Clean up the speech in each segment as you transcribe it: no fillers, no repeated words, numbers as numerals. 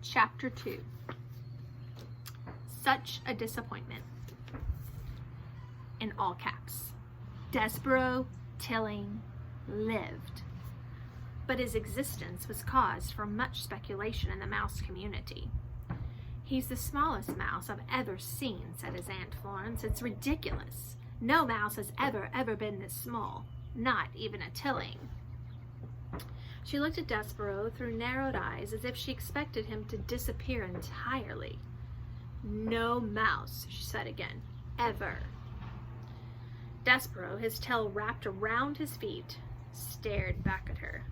Chapter 2. Such a disappointment. In all caps. Desborough Tilling lived. But his existence was cause for much speculation in the mouse community. "He's the smallest mouse I've ever seen," said his Aunt Florence. "It's ridiculous. No mouse has ever been this small. Not even a Tilling." She looked at Desborough through narrowed eyes as if she expected him to disappear entirely. "No mouse," she said again. "Ever." Desborough, his tail wrapped around his feet, stared back at her.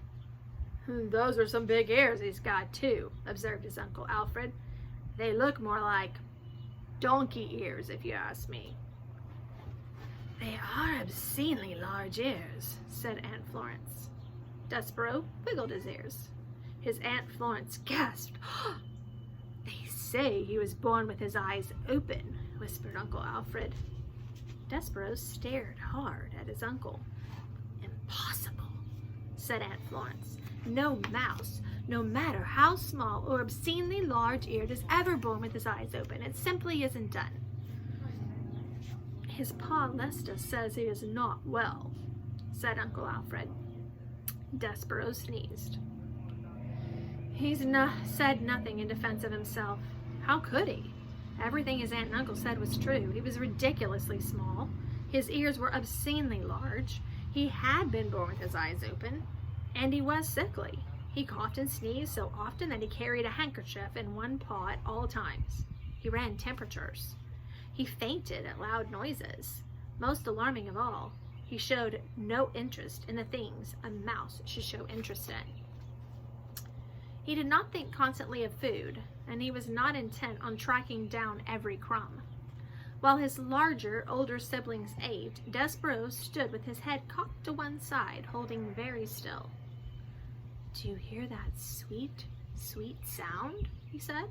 "Those are some big ears he's got, too," observed his Uncle Alfred. "They look more like donkey ears, if you ask me." "They are obscenely large ears," said Aunt Florence. Desborough wiggled his ears. His Aunt Florence gasped. "They say he was born with his eyes open," whispered Uncle Alfred. Desborough stared hard at his uncle. "Impossible," said Aunt Florence. "No mouse, no matter how small or obscenely large-eared, is ever born with his eyes open. It simply isn't done." "His Pa Lester says he is not well," said Uncle Alfred. Desborough sneezed. He's said nothing in defense of himself. How could he? Everything his aunt and uncle said was true. He was ridiculously small. His ears were obscenely large. He had been born with his eyes open. And he was sickly. He coughed and sneezed so often that he carried a handkerchief in one paw at all times. He ran temperatures. He fainted at loud noises. Most alarming of all, he showed no interest in the things a mouse should show interest in. He did not think constantly of food, and he was not intent on tracking down every crumb. While his larger, older siblings ate, Desborough stood with his head cocked to one side, holding very still. "Do you hear that sweet, sweet sound?" he said.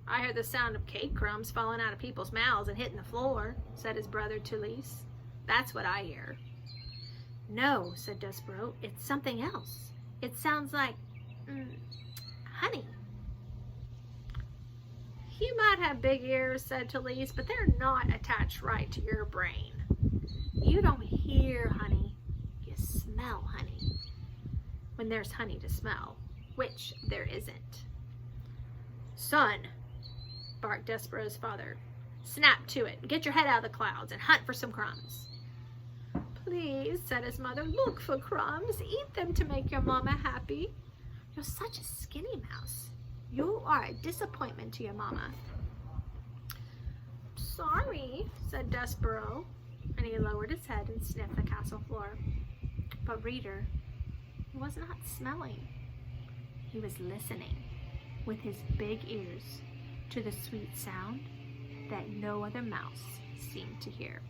"I hear the sound of cake crumbs falling out of people's mouths and hitting the floor," said his brother Tulise. "That's what I hear." "No," said Desborough, "it's something else. It sounds like honey." "You might have big ears," said Tulise, "but they're not attached right to your brain. You don't hear honey, you smell honey. When there's honey to smell, which there isn't." "Son," barked Desborough's father, "snap to it. Get your head out of the clouds and hunt for some crumbs." "Please," said his mother, "look for crumbs. Eat them to make your mama happy. You're such a skinny mouse. You are a disappointment to your mama." "Sorry," said Desborough, and he lowered his head and sniffed the castle floor. But reader, he was not smelling. He was listening with his big ears to the sweet sound that no other mouse seemed to hear.